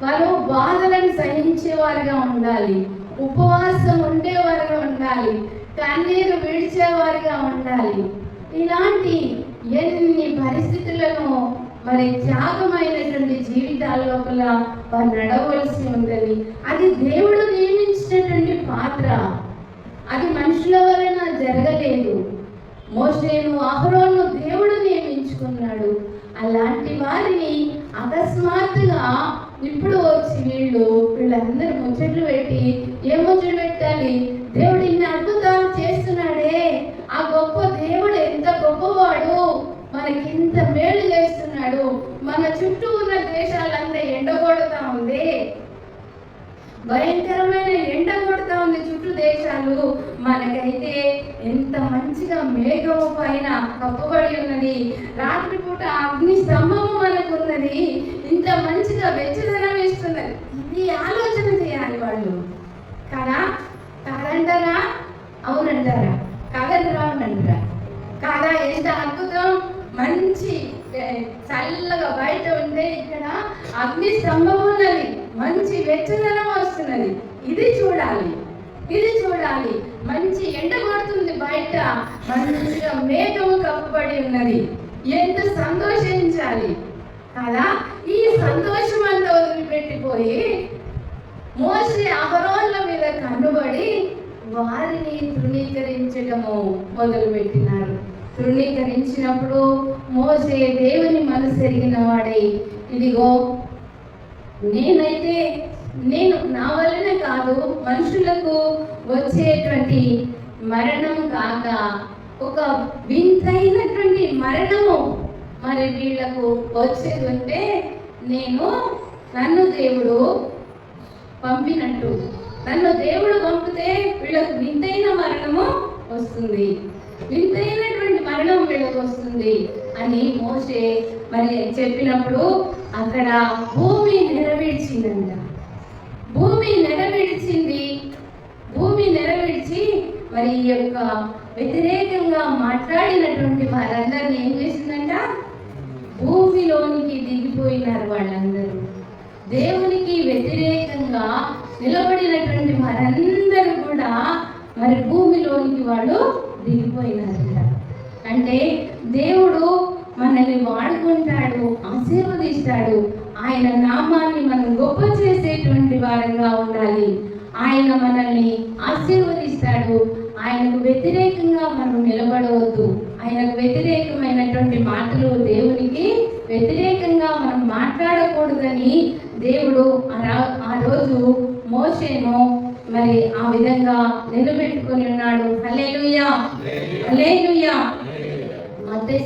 వారు బాధలను సహించేవారుగా ఉండాలి, ఉపవాసం ఉండేవారుగా ఉండాలి, కన్నీరు విడిచేవారుగా ఉండాలి. ఇలాంటి ఎన్ని పరిస్థితులను మరి త్యాగమైనటువంటి జీవితాల లోపల వారు నడవలసి ఉందని, అది దేవుడు నియమించినటువంటి పాత్ర. అది మనుషుల వలన జరగలేదు. మోషేను, అహరోను దేవుడు నియమించుకున్నాడు. అలాంటి వారిని అకస్మాత్తుగా ఇప్పుడు వచ్చి వీళ్ళందరూ ముచ్చట్లు పెట్టి, ఏ ముచ్చట్లు పెట్టాలి? దేవుడు ఇన్ని అద్భుతాలు చేస్తున్నాడే, ఆ గొప్ప దేవుడు ఎంత గొప్పవాడు, మనకి ఇంత మేలు చేస్తున్నాడు, మన చుట్టూ ఉన్న దేశాలంతా ఎండగొడతా ఉంది, భయంకరమైన ఎండ కొడతా ఉంది చుట్టూ దేశాలు, మనకైతే ఎంత మంచిగా మేఘం పైన కప్పబడి ఉన్నది, రాత్రిపూట అగ్ని స్తంభము మనకు ఉన్నది, ఇంత మంచిగా వెచ్చదనం ఇస్తున్నది. ఇది ఆలోచన చేయాలి వాళ్ళు. కదా? కాదంటారా? అవునంటారా? కాదంటారా? అవునంటారా? కాదా? ఎంత అద్భుతం! మంచి చల్లగా బయట ఉంటే ఇక్కడ అగ్ని స్తంభం ఉన్నది, మంచి వెచ్చదనం వస్తున్నది. ఇది చూడాలి. మంచి ఎండ కొడుతుంది బయట, మంచిగా మేఘము కప్పబడి ఉన్నది. ఎంత సంతోషించాలి కదా? ఈ సంతోషం అంతా వదిలిపెట్టిపోయి మోషే అహరోన్ల మీద కన్నుబడి వారిని తృణీకరించడము మొదలుపెట్టినారు. తృణీకరించినప్పుడు మోషే దేవుని మనసు ఎరిగిన వాడై, ఇదిగో నేను నా వలన కాదు, మనుషులకు వచ్చేటువంటి మరణం కాక ఒక వింతైనటువంటి మరణము మరి వీళ్లకు వచ్చేది ఉంటే, నన్ను దేవుడు పంపినట్టు, నన్ను దేవుడు పంపితే వీళ్ళకు వింతైన మరణము వస్తుంది, వింతైనటువంటి మరణం వీళ్ళకు వస్తుంది అని మోషే మరి చెప్పినప్పుడు అక్కడ భూమి నెరవేర్చిందంట. భూమి నెరవేర్చి మరి ఈ యొక్క వ్యతిరేకంగా మాట్లాడినటువంటి వారందరినీ ఏం చేసిందంట? భూమిలోనికి దిగిపోయినారు వాళ్ళందరూ. దేవునికి వ్యతిరేకంగా నిలబడినటువంటి వారందరూ కూడా మరి భూమిలోనికి వాళ్ళు దిగిపోయినారంట. అంటే దేవుడు మనల్ని వాడుకుంటాడు, ఆశీర్వదిస్తాడు. ఆయన నామాన్ని మనం గొప్ప చేసేటువంటి వారంగా ఉండాలి. ఆయన మనల్ని ఆశీర్వదిస్తాడు. ఆయనకు వ్యతిరేకంగా మనం నిలబడవద్దు. ఆయనకు వ్యతిరేకమైనటువంటి మాటలు, దేవునికి వ్యతిరేకంగా మనం మాట్లాడకూడదని దేవుడు ఆ రోజు మోషేను మరి ఆ విధంగా నిలబెట్టుకొని ఉన్నాడు. హల్లెలూయా, హల్లెలూయా. మత్తయి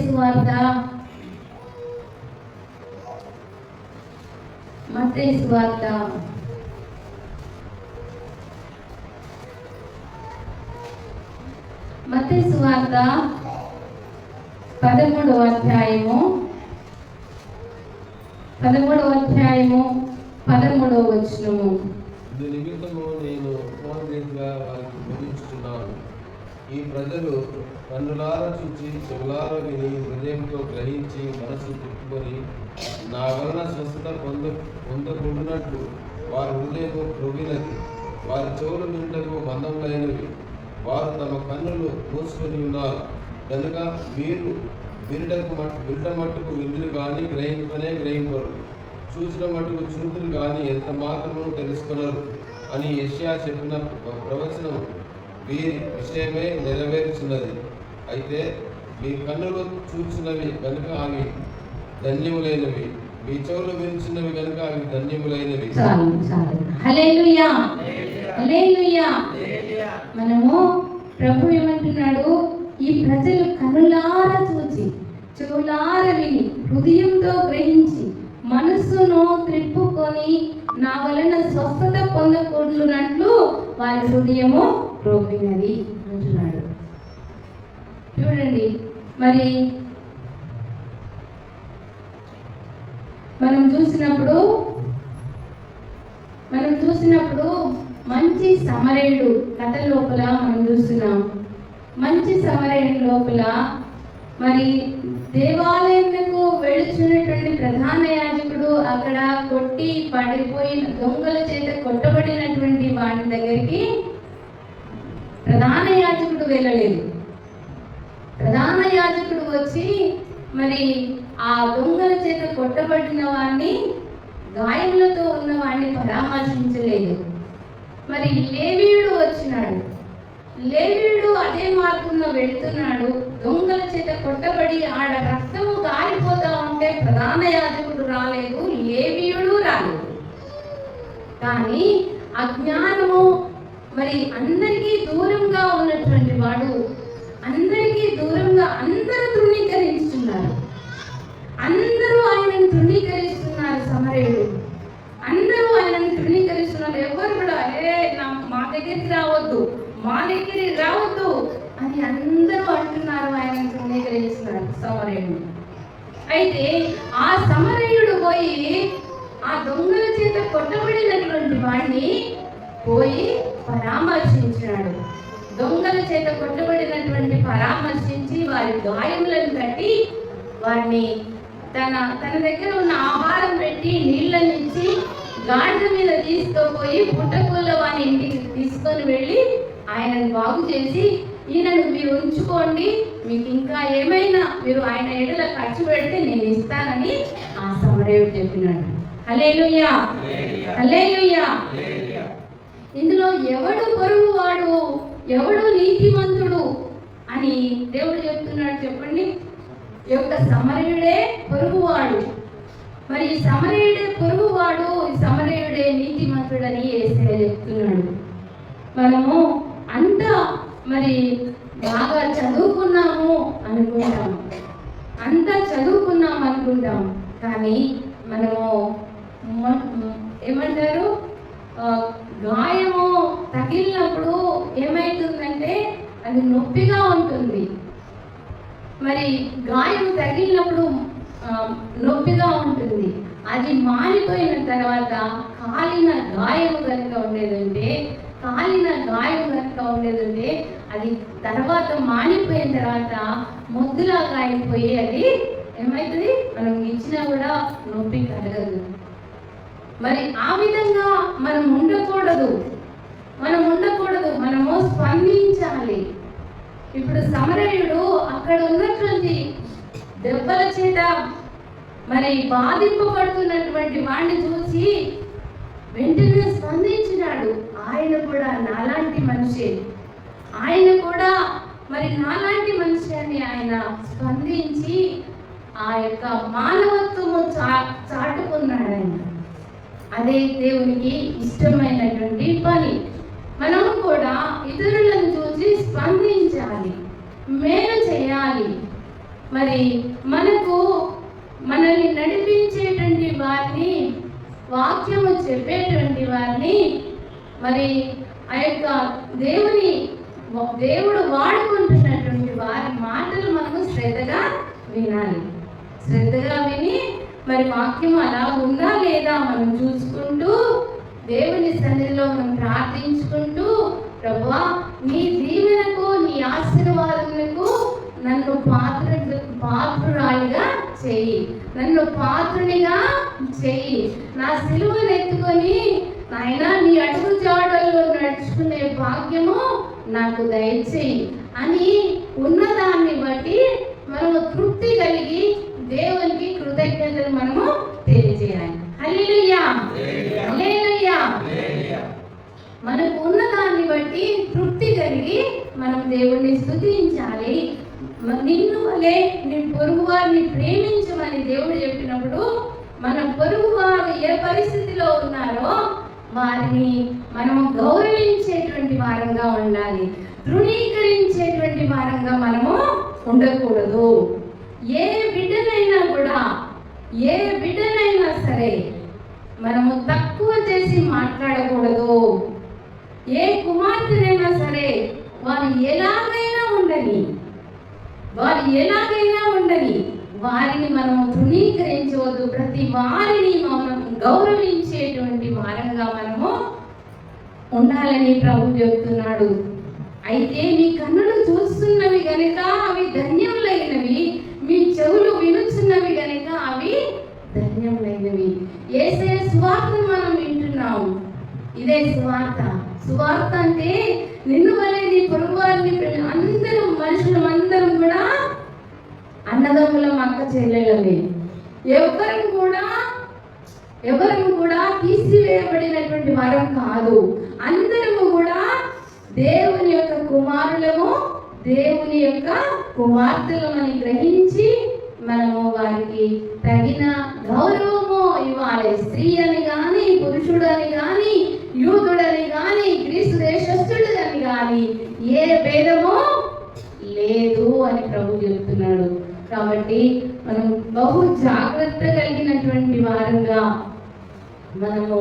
సువార్త 13వ అధ్యాయము 13వ వచనము. నిమిత్తము నేను ఉపదేశంగా వారికి బోధించుతున్నాను. ఈ ప్రజలు కన్నులారా చూచి, చెవులారా విని, హృదయంతో గ్రహించి, మనసు తిప్పుకొని నా వలన స్వస్థత పొందకుండానట్లు వారి హృదయము క్రొవ్వినది, వారి చెవులు వినుటకు మందములైనవి, వారు తమ కన్నులు మూసుకొని ఉన్నారు. కనుక మీరు వినట మట్టుకు విందులు కానీ గ్రహింపనే గ్రహింపరు, చూసిన మట్టుకు చూతులు కానీ ఎంత మాత్రము తెలుసుకున్నారు అని యెషయా చెప్పిన ప్రవచనం వీరి విషయమే నెరవేరుచున్నది. అయితే మీ కన్నులు చూచినవి కనుక అవి ధన్యములైనవి, మీ చెవులు వినిచినవి కనుక అవి ధన్యములైనవి. హల్లెలూయా, హల్లెలూయా. మనము ప్రభు ఏమంటున్నాడు, ఈ ప్రజలు కనులారా చూచి చెవులారా విని హృదయంతో గ్రహించి మనస్సును త్రిప్పుకొని నా వలన స్వస్థత పొందకూడనట్లు వారి హృదయము రోగినది అంటున్నాడు. చూడండి, మరి మనం చూసినప్పుడు మంచి సమరయుడు కథ లోపల మనం చూస్తున్నాం. మంచి సమరయుడు లోపల మరి దేవాలయంకు వెళుచున్నటువంటి ప్రధాన యాజకుడు అక్కడ కొట్టి పడిపోయిన దొంగల చేత కొట్టబడినటువంటి వాడి దగ్గరికి ప్రధాన యాజకుడు వెళ్ళలేదు. ప్రధాన యాజకుడు వచ్చి మరి ఆ దొంగల చేత కొట్టబడిన వాడిని, గాయములతో ఉన్న వాడిని పరామర్శించలేదు. మరి లేవీయుడు వచ్చినాడు. లేవీయుడు అదే మార్గంలో వెళుతున్నాడు. దొంగల చేత కొట్టబడి ఆడ రక్తము కారిపోతా ఉంటే ప్రధాన యాజకుడు రాలేదు, లేవీయుడు రాలేదు. కానీ అజ్ఞానము మరి అందరికీ దూరంగా ఉన్నటువంటి వాడు, అందరికీ దూరంగా అందరూ తృణీకరిస్తున్నారు. అందరూ ఆయనను తృణీకరిస్తున్నారు. సమరయుడు అందరూ ఆయనను తృణీకరిస్తున్నారు. ఎవరు కూడా మా దగ్గరికి రావద్దు, మా దగ్గరికి రావద్దు అని అందరూ అంటున్నారు. ఆయనను తృణీకరిస్తున్నారు సమరయుడు. అయితే ఆ సమరయుడు పోయి ఆ దొంగల చేత కొట్టబడినటువంటి వాడిని పోయి పరామర్శించినాడు. దొంగల చేత కొట్టబడినటువంటి పరామర్శించి వారి గాయములను కట్టి వారిని తన దగ్గర ఉన్న ఆహారం పెట్టి నీళ్ళనిచ్చి గాడిద మీద తీసుకుపోయి పుట్టకూల వారి ఇంటికి తీసుకొని వెళ్ళి ఆయనను బాగు చేసి, ఈయనను మీరు ఉంచుకోండి, మీకు ఇంకా ఏమైనా మీరు ఆయన ఎడల ఖర్చు పెడితే నేను ఇస్తానని ఆ సమరయుడు చెప్పినాడు. హల్లెలూయా, హల్లెలూయా. ఇందులో ఎవడు పొరుగువాడు, ఎవడు నీతిమంతుడు అని దేవుడు చెప్తున్నాడు చెప్పండి. ఈ యొక్క సమరయుడే పొరుగువాడు. మరి ఈ సమరయుడే పొరుగువాడు, ఈ సమరయుడే నీతిమంతుడని యేసయ్య చెప్తున్నాడు. మనము అంతా మరి బాగా చదువుకున్నాము అనుకుంటాం, కానీ మనము ఏమంటారు, గాయము తగిలినప్పుడు ఏమైతుందంటే అది నొప్పిగా ఉంటుంది. మరి గాయం తగిలినప్పుడు నొప్పిగా ఉంటుంది. అది మారిపోయిన తర్వాత కాలిన గాయము కనుక ఉండేదంటే అది తర్వాత మానిపోయిన తర్వాత ముద్దులాగా అయిపోయి అది ఏమవుతుంది, మనం ఇచ్చినా కూడా నొప్పి కలగదు. మరి ఆ విధంగా మనం ఉండకూడదు. మనము స్పందించాలి. ఇప్పుడు సమరయుడు అక్కడ ఉన్నటువంటి దెబ్బల చేత మరి బాధింపబడుతున్నటువంటి వాడిని చూసి వెంటనే స్పందించినాడు. ఆయన కూడా నాలాంటి మనిషి, అని ఆయన స్పందించి ఆ యొక్క మానవత్వము చాటుకున్నాడు ఆయన. అదే దేవునికి ఇష్టమైనటువంటి పని. మనం కూడా ఇతరులను చూసి స్పందించాలి, మేలు చేయాలి. మరి మనల్ని నడిపించేటువంటి వారిని, వాక్యము చెప్పేటువంటి వారిని, మరి ఆ యొక్క దేవుడు వాడుకుంటున్నటువంటి వారి మాటలు మనము శ్రద్ధగా వినాలి. శ్రద్ధగా విని మరి వాక్యం అలా ఉందా లేదా మనం చూసుకుంటూ దేవుని సన్నిధిలో మనం ప్రార్థించుకుంటూ, ప్రభువా నీ దీవెనకు, నీ ఆశీర్వాదములకు నన్ను పాత్రురాలిగా చెయ్యి, నన్ను పాత్రునిగా చెయ్యి. నా సిలువను ఎత్తుకొని నాయనా నీ అడుగు జాడల్లో నడుచుకునే భాగ్యము నాకు దయచేయి అని ఉన్నదాన్ని బట్టి మనము తృప్తి తృప్తి కలిగి దేవునికి కృతజ్ఞతలు మనము తెలియజేయాలి. హల్లెలూయా, హల్లెలూయా. మనకు ఉన్న దాన్ని బట్టి తృప్తి కలిగి మనం దేవుణ్ణి స్తుతించాలి. నిన్ను వలె నీ పొరుగు వారిని ప్రేమించమని దేవుడు చెప్పినప్పుడు మన పొరుగు వారు ఏ పరిస్థితిలో ఉన్నారో వారిని మనము గౌరవించేటువంటి వారంగా ఉండాలి, తృణీకరించేటువంటి వారంగా మనము ఉండకూడదు. ఏ బిడ్డనైనా సరే మనము తక్కువ చేసి మాట్లాడకూడదు. ఏ కుమార్తెనైనా సరే వారు ఎలాగైనా ఉండని వారిని మనము తృణీకరించవద్దు. ప్రతి వారిని మనం గౌరవించేటువంటి వారంగా మనము ఉండాలని ప్రభు చెప్తున్నాడు. అయితే మీ కన్నులు చూస్తున్నవి గనుక అవి ధన్యములైనవి, మీ చెవులు వినుచున్నవి గనుక అవి ధన్యములైనవి. యేసయ్య సువార్త మనం వింటున్నాం. ఇదే సువార్త అంటే నిన్ను వలె నీ పొరుగు వారిని అందరం మనుషులమందరం కూడా అన్నదమ్ములం, అక్క చెల్లెలమే. ఎవరం కూడా తీసివేయబడినటువంటి వారం కాదు. అందరము కూడా దేవుని యొక్క కుమారులము, దేవుని యొక్క కుమార్తెలమని గ్రహించి మనము వారికి తగిన గౌరవము ఇవ్వాలి. స్త్రీ అని కానీ, పురుషుడు అని కానీ, యూదుడని కానీ, గ్రీసు దేశస్థుడు అని కానీ ఏ భేదము లేదు అని ప్రభు చెప్తున్నాడు. కాబట్టి మనం బహు జాగ్రత్త కలిగినటువంటి వారంగా మనము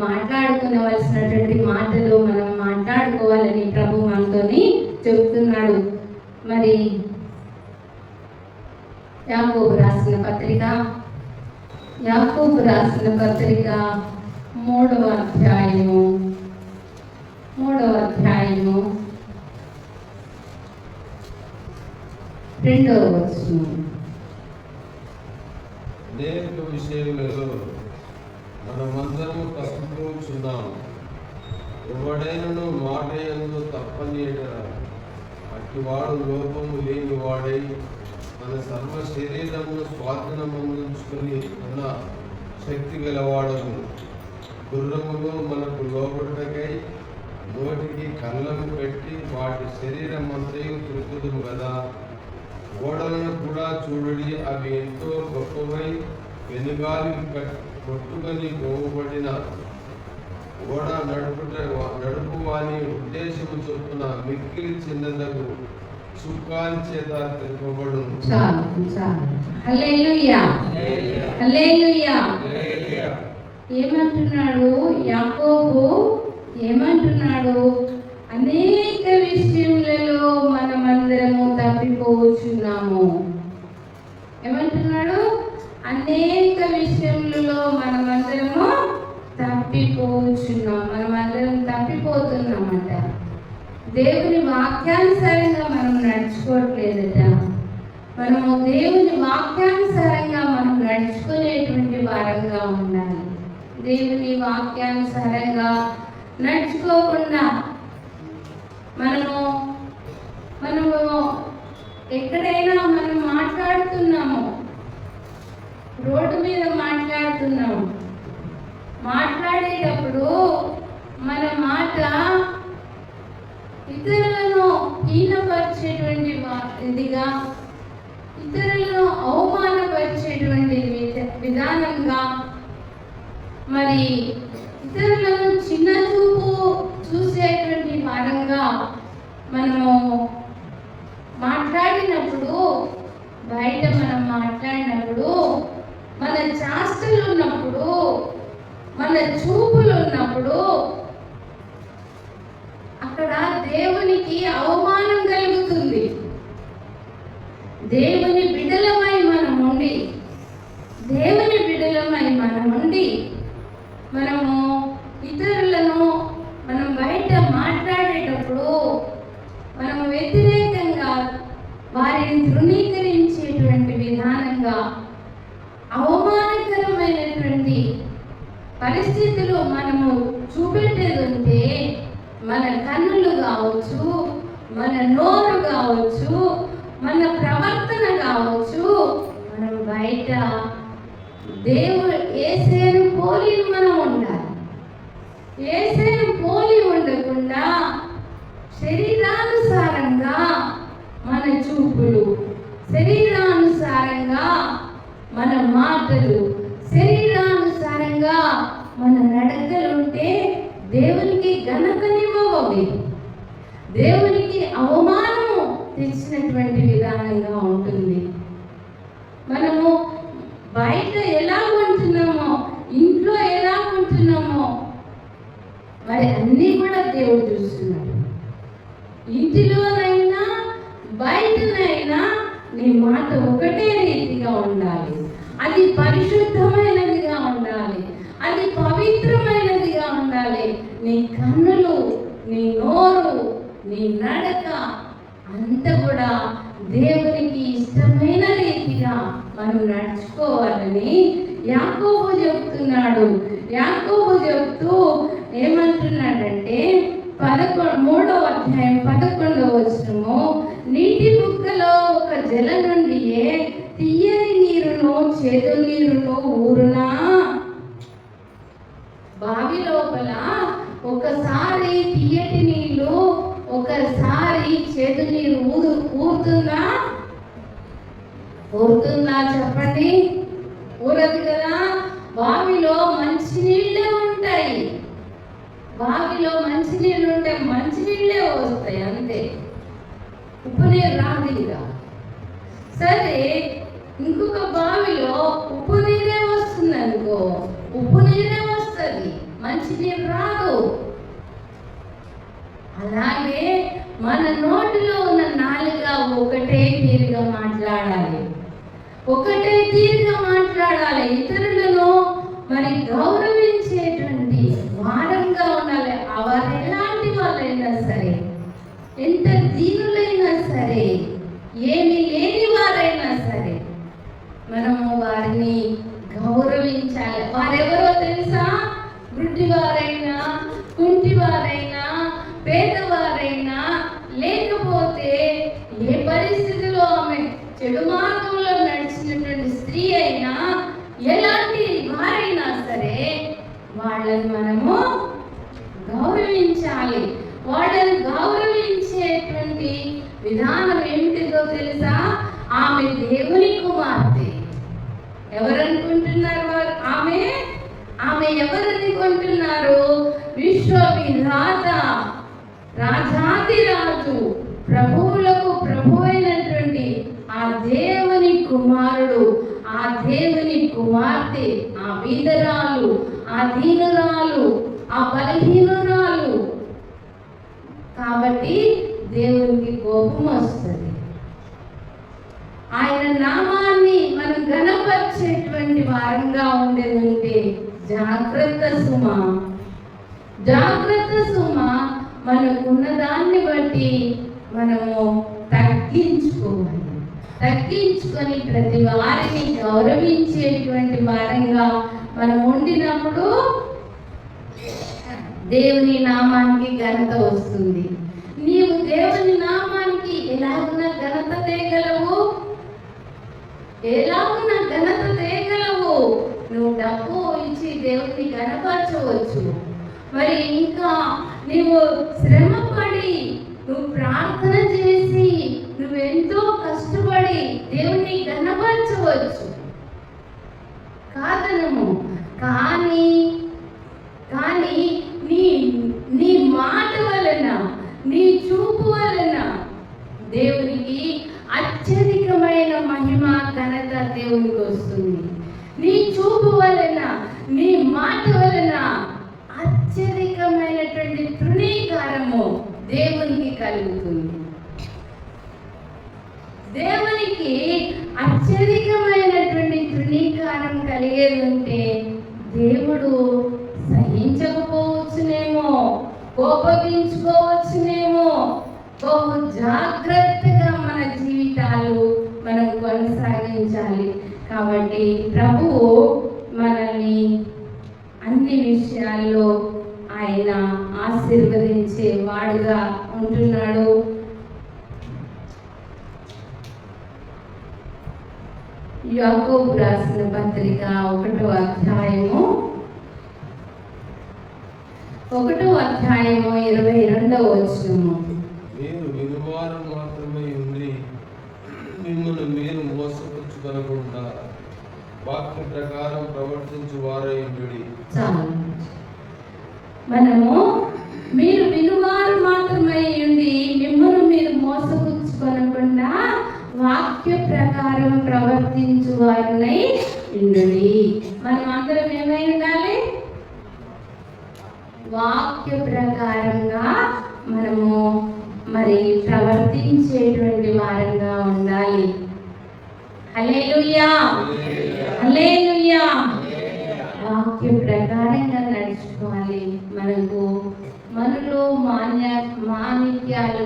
మాట్లాడుకునవలసినటువంటి మాటలు మనం మాట్లాడుకోవాలని ప్రభు మనతోని చెప్తున్నాడు. మరి యాకోబు రాసిన పత్రిక 3వ అధ్యాయము 2వ వచనం. అనేక విషయములలో మనమందరము తప్పిపోచున్నాము. ఎవడైనను మాట యందు తప్పని అట్టివాడు లోపము లేని వాడై మన సర్వ శరీరమును స్వాధీనమందుకుని ఉన్న శక్తి గలవాడను. గుర్రములు మనకు లోపటకై నోటికి కళ్ళము పెట్టి వాటి శరీరం అంతయు తిరుగుదుము కదా. ఓడలను కూడా చూడడి, అవి ఎంతో గొప్పవై వెనుగాలి కొట్టుకొని పోబడిన ఓడ నడుపు వాని ఉద్దేశము చొప్పున మిక్కిలి చిన్నదగు సుఖాని చేత తెలుపబడు. ఏమంటున్నాడు యాకోబు? ఏమంటున్నాడు? అనేక విషయములలో మనమందరము తప్పిపోవచ్చున్నాము. ఏమంటున్నాడు? అనేక విషయములలో మనమందరము తప్పిపోవచ్చున్నాం. మనమందరం తప్పిపోతున్నామట. దేవుని వాక్యానుసారంగా మనం నడుచుకోవట్లేదట. మనము దేవుని వాక్యానుసారంగా మనం నడుచుకునేటువంటి వారంగా ఉండాలి. దేవుని వాక్యానుసారంగా నడుచుకోకుండా మనము ఎక్కడైనా మనం మాట్లాడుతున్నాము, రోడ్డు మీద మాట్లాడేటప్పుడు మన మాట ఇతరులను హీనపరిచేటువంటి ఇదిగా, ఇతరులను అవమానపరిచేటువంటి విధానంగా, మరి ఇతరులను చిన్న చూపు చూసేటువంటి వారంగా మనము మాట్లాడినప్పుడు, బయట మనం మాట్లాడినప్పుడు, మన చేష్టలు ఉన్నప్పుడు, మన చూపులు ఉన్నప్పుడు అక్కడ దేవునికి అవమానం కలుగుతుంది. దేవుని బిడ్డలమై మనముండి మనము ఇతరులను మనం బయట మాట్లాడేటప్పుడు మనము వ్యతిరేకంగా వారిని తృణీకరించేటువంటి విధానంగా అవమానకరమైనటువంటి పరిస్థితులు మనము చూపెట్టేది ఉంటే, మన కన్నులు కావచ్చు, మన నోరు కావచ్చు, మన ప్రవర్తన కావచ్చు, మనం బయట దేవుడు యేసేను పోలి మనం ఉండాలి. యేసేను పోలి ఉండకుండా శరీరానుసారంగా మన చూపులు, శరీరానుసారంగా మన మాటలు, శరీరానుసారంగా మన నడకలు ఉంటే దేవునికి ఘనతనివ్వవి, దేవునికి అవమానము తెచ్చినటువంటి విధానంగా ఉంటుంది. మనము బయట ఎలా ఉంటున్నామో, ఇంట్లో ఎలా ఉంటున్నామో మరి అన్నీ కూడా దేవుడు చూస్తున్నాడు. ఇంటిలోనైనా బయటనైనా నీ మాట ఒకటే రీతిగా ఉండాలి. అది పరిశుద్ధమైనదిగా ఉండాలి, అది పవిత్రమైనదిగా ఉండాలి. నీ కన్నులు, నీ నోరు, నీ నడక అంతా కూడా దేవునికి ఇష్టమైన రీతిగా మనం నడుచుకోవాలని యాకోబు చెప్తున్నాడు. యాకోబు చెప్తూ ఏమంటున్నాడంటే 3వ అధ్యాయం 11వ వచనము, నీటి బుగ్గలో ఒక జల నుండియే తీయని నీరును చేదు నీరును ఊరునా. బావి లోపల ఒకసారి తీయటి నీళ్ళు, ఒకసారి చేదు నీరు ఊరుతుందా? ఊరుతుందా చెప్పండి? ఊరదు కదా. బావిలో మంచినీళ్ళే ఉంటాయి, బావిలో మంచినీళ్ళు ఉంటే మంచినీళ్ళే వస్తాయి అంతే, ఉప్పు నీరు రాదు. ఇంకా సరే, ఇంకొక బావిలో ఉప్పు నీరే వస్తుంది అనుకో, ఉప్పు నీరే వస్తుంది, మంచినీరు రాదు. అలాగే మన నోటిలో ఉన్న నాలుక ఒకటే తీరుగా మాట్లాడాలి, ఒకటే తీరుగా మాట్లాడాలి. ఇతరులను మరి గౌరవించేటువంటి వారంగా ఉండాలి. వారు ఎలాంటి వాళ్ళైనా సరే, ఎంత దీనులైనా సరే, ఏమి లేని వారైనా సరే మనము వారిని గౌరవించాలి. వారెవరో తెలుసా? గుడ్డివారైనా, కుంటివారైనా, పేదవారైనా, లేకపోతే ఏ పరిస్థితిలో ఆమె చెడు మార్గంలో నడిచినటువంటి స్త్రీ అయినా, ఎలాంటి వారైనా సరే వాళ్ళని మనము గౌరవించాలి. వాళ్ళని గౌరవించేటువంటి విధానం ఏమిటిదో తెలుసా? ఆమె దేవుని కుమార్తె. ఎవరనుకుంటున్నారు వారు? ఆమె ఎవరనుకుంటున్నారు? విశ్వవిధాత, రాజాదిరాజు, ప్రభువులకు ప్రభు అయినటువంటి ఆ దేవుని కుమారుడు, ఆ దేవుని కుమార్తె, ఆ బీదరాలు, ఆ దీనురాలు, ఆ బలహీనురాలు. కాబట్టి దేవునికి కోపం వస్తుంది. ఆయన నామాన్ని మనం ఘనపరిచేటువంటి వారంగా ఉండేది ఉంటే జాగ్రత్త సుమా, జాగ్రత్త సుమా. మనకున్న దాన్ని బట్టి మనము తగ్గించుకోవాలి. తగ్గించుకొని ప్రతి వారిని గౌరవించేటువంటి వారంగా మనం ఉండినప్పుడు దేవుని నామానికి ఘనత వస్తుంది. నీవు దేవుని నామానికి ఎలాగున్న ఘనత తేగలవు? ఎలాగున్న ఘనత తేగలవు? నువ్వు డబ్బు ఇచ్చి దేవుని ఘనపరచవచ్చు. మరి ఇంకా నీవు శ్రమపడి, నువ్వు ప్రార్థన చేసి, నువ్వెంతో కష్టపడి దేవుని ఘనపరచవచ్చు, కాదనము. కానీ నీ మాట వలన, నీ చూపు వలన దేవునికి అత్యధికమైన మహిమ ఘనత దేవునికి వస్తుంది. నీ చూపు వలన, నీ మాట వలన అత్యధికమైనటువంటి తృణీకారము దేవునికి కలుగుతుంది. దేవునికి అత్యధికమైనటువంటి తృణీకారం కలిగేది ఉంటే దేవుడు సహించకపోవచ్చునేమో, కోపగించుకోవచ్చునేమో. బహు జాగ్రత్తగా మన జీవితాలు మనం కొనసాగించాలి. కాబట్టి ప్రభువు మనల్ని అన్ని విషయాల్లో ఆయన ఆశీర్వదించే వాడుగా ఉంటున్నాడు. యాకోబు రాసిన పత్రిక 1వ అధ్యాయము 22వ వచనము. మీరు వినువారు మాత్రమే ఉండి మిమ్మల్ని మీరు మోసపుచ్చుకొనకుండా వాక్య ప్రకారం ప్రవర్తించు వారై ఉండుడి. చాలు. మనము మీరు వినువారు మాత్రమే ఉండి మిమ్మల్ని మీరు మోసపుచ్చుకొనకుండా వాక్య ప్రకారం ప్రవర్తించు వారినై ఉండుడి. మనం అందరం ఏమై ఉండాలి? వాక్య ప్రకారంగా మనము మరి ప్రవర్తించేటువంటి వారంగా ఉండాలి. హల్లెలూయా, హల్లెలూయా. వాక్య ప్రకారంగా నడుచుకోవాలి. మనలో మాణిక్యాలు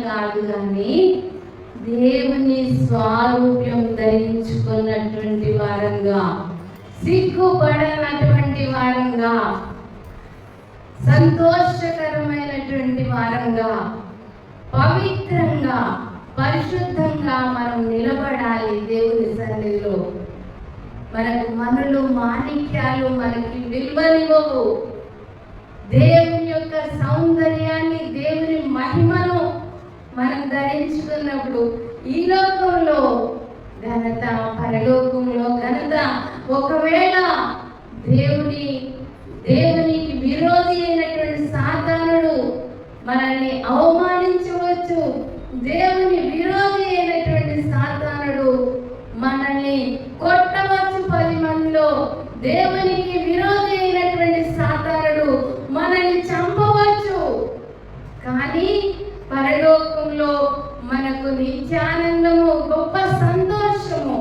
కాదు, కానీ దేవుని స్వారూప్యం ధరించుకున్నటువంటి వారంగా, సిగ్గుపడనటువంటి వారంగా, సంతోషకరమైనటువంటి వారంగా, పవిత్రంగా, పరిశుద్ధంగా మనం నిలబడాలి దేవుని సన్నిధిలో. మనలో మాణిక్యాలు మనకి విలువనివ్వవు. దేవుని యొక్క సౌందర్యాన్ని, దేవుని మహిమను మనం ధరించుకున్నప్పుడు ఈ లోకంలో ఘనత, పరలోకంలో ఘనత. ఒకవేళ దేవునికి విరోధి అయినటువంటి సాతానుడు మనల్ని అవమానించవచ్చు. దేవుని విరోధి అయినటువంటి సాతానుడు మనల్ని కొట్టవచ్చు 10 మందిలో. దేవునికి విరోధి అయినటువంటి సాతానుడు మనల్ని చంపవచ్చు. కానీ పరలోకంలో మనకు నిత్యానందము, గొప్ప సంతోషము.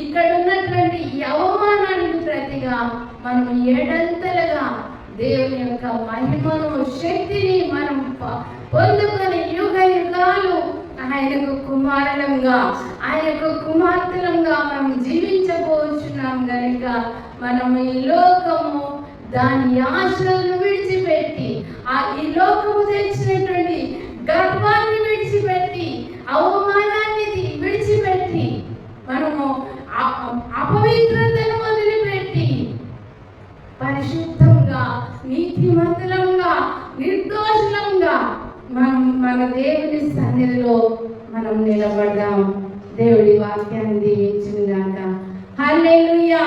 ఇక్కడ ఉన్నటువంటి అవమానానికి ప్రతిగా మనం ఏడంతలుగా దేవుని యొక్క మహిమను, శక్తిని మనం పొందుకొని యుగ యుగాలు ఆయనకు కుమారులంగా, ఆయనకు కుమార్తెలంగా మనం జీవించబోతున్నాం. కనుక మనం ఈ లోకము దాని ఆశలను విడిచిపెట్టి, ఈ లోకము తెచ్చినటువంటి గర్వాన్ని విడిచిపెట్టి, అవమానాన్ని విడిచిపెట్టి, మనము అపవిత్రతను వదిలిపెట్టి పరిశుద్ధంగా, నీతిమంతులంగా, నిర్దోషులంగా మన దేవుని సన్నిధిలో మనం నిలబడదాం. దేవుడి వాక్యాన్ని దీవించుగాక. హల్లెలూయా.